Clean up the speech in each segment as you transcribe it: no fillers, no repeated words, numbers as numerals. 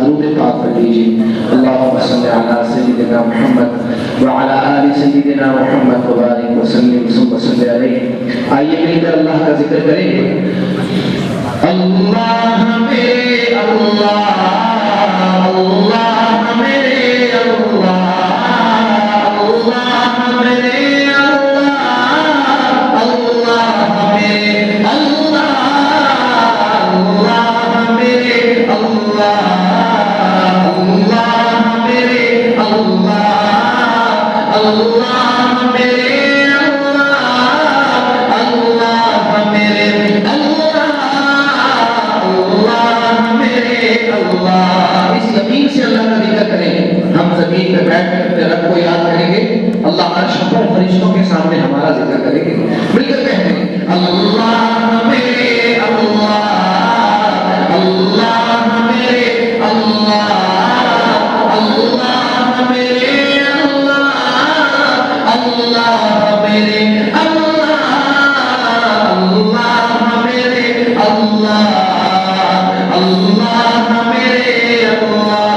दुरूद पाक पढ़ लीजिए। अल्लाहुम्मा सल्लि अला सय्यिदिना मुहम्मद व अला आलि सय्यिदिना मुहम्मद व बारिक व सल्लिम सुम्मा सल्लि अलैहि। आइए मिलकर अल्लाह का जिक्र करें। अल्लाह मेरे अल्लाह, अल्लाह मेरे अल्लाह, अल्लाह मेरे अल्लाह, अल्लाह मेरे अल्लाह, अल्लाह मेरे अल्लाह, अल्लाह मेरे अल्लाह, अल्लाह मेरे अल्लाह, अल्लाह मेरे अल्लाह। इस यकीन से अल्लाह का जिक्र करें। हम जमीन पे बैठ कर रब को याद करेंगे, अल्लाह अर्श पर फरिश्तों के सामने हमारा जिक्र करेंगे। मिलकर कहते हैं अल्लाह मेरे अल्लाह, अल्लाह मेरे अल्लाह, अल्लाह मेरे अल्लाह, अल्लाह मेरे अल्लाह, अल्लाह मेरे अल्लाह, अल्लाह मेरे अल्लाह।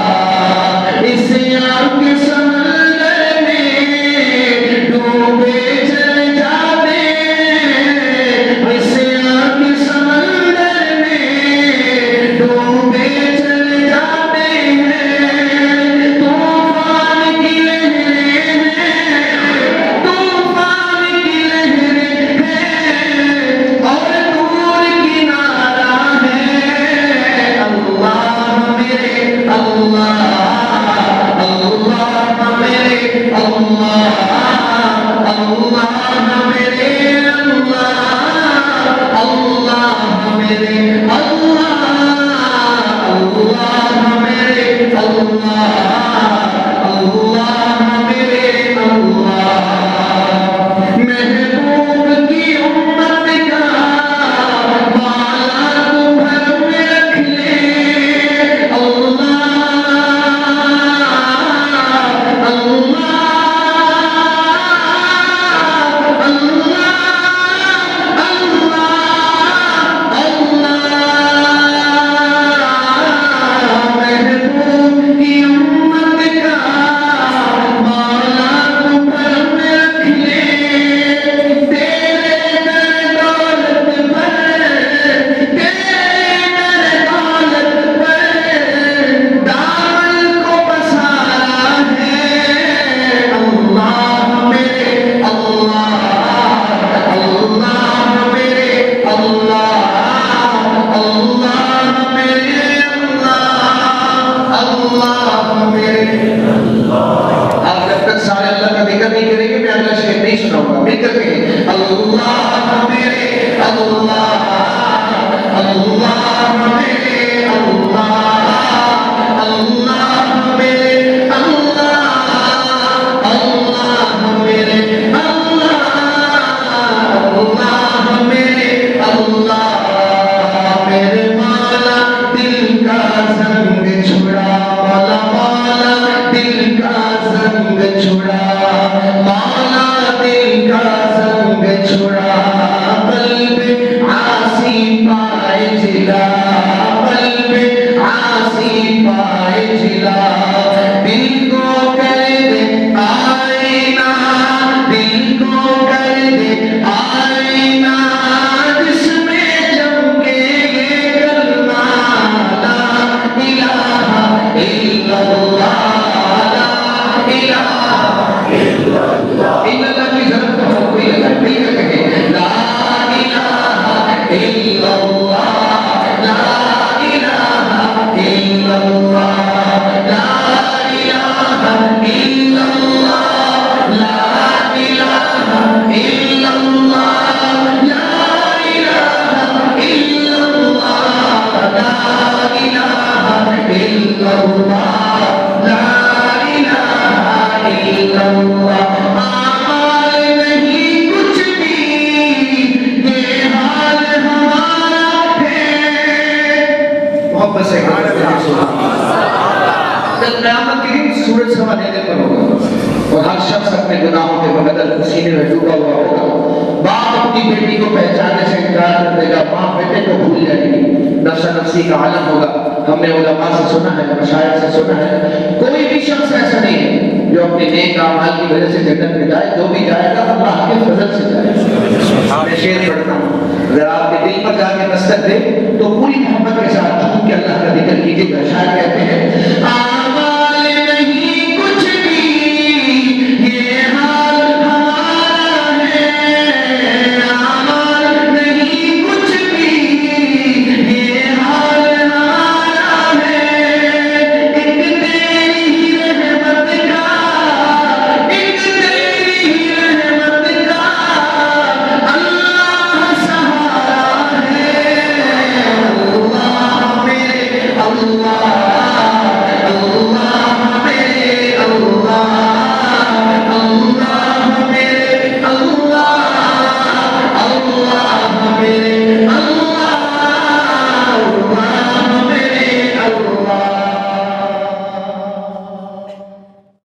इस आग के समंदर में डूबे चले जाते, इस आग के समंदर में डूबे चले जाते हैं। तूफान की लहरें हैं, तूफान की लहरें हैं और दूर किनारा है। अल्लाह मेरे अल्लाह, अल्लाह मेरे अल्लाह, अल्लाह मेरे अल्लाह, अल्लाह मेरे अल्लाह, अल्लाह मेरे अल्लाह, अल्लाह मेरे अल्लाह। महबूब की उम्मत का माला तू घर में रख ले। अल्लाह अल्लाह अल्लाह अल्लाह। महबूब की उम्मत का माला तू घर में रख ले। तेरे दर दौलत पर, तेरे दर दौलत पर दामन को पसारा है। अल्लाह मेरे अल्लाह, अल्लाह मेरे अल्लाह, अल्लाह मेरे अल्लाह, अल्लाह मेरे अल्लाह। आप जब तक सारे अल्लाह का जिक्र नहीं करेंगे मैं अगला शेर नहीं सुनाऊंगा। मिलकर कहें अल्लाह मेरे अल्लाह, अल्लाह मेरे अल्लाह, अल्लाह मेरे अल्लाह, अल्लाह मेरे अल्लाह, अल्लाह मेरे अल्लाह। मेरे मौला दिल का संग छुड़ा, मौला मौला दिल का संग छुड़ा, मौला दिल का संग छुड़ा। कल्ब आसी पाए जिला, कल्ब आसी पाए जिला। दिल को कर दे आईना, दिल को कर दे आईना, जिसमें चमके ये कलमा ला इलाहा इल्लल्लाह, ला इलाहा इल्लल्लाह। इल्लल्लाह की जरूरत तो हर कोई लगा, मिलकर कहे ला इलाहा इल्लल्लाह, ला इलाहा इल्लल्लाह, ला इलाहा इल्लल्लाह, ला इलाहा इल्लल्लाह, ला इलाहा इल्लल्लाह, ला इलाहा इल्लल्लाह, ला इलाहा इल्लल्लाह। आमाल नहीं कुछ भी, ये हाल हमारा है। मोहब्बत से क़यामत के दिन सूरज सवा देने पर होगा और हर शख्स अपने गुनाहों के बगदर पसीने में डूबा हुआ होगा। बाप अपनी बेटी को पहचानने से इनकार कर देगा, माँ बेटे को भूल जाएगी, नफ्सा नफ्सी का आलम होगा। हमने उलमा से सुना है, मशाइख से सुना है, कोई भी शख्स ऐसा नहीं है जो अपने नेक अमाल की वजह से जन्नत में जाए। जो भी जाएगा अल्लाह के फजल से जाएगा। मैं शेर पढ़ता हूँ, अगर आपके दिल पर जाके दस्तक दे तो पूरी मोहब्बत के साथ झूम के अल्लाह का जिक्र कीजिएगा।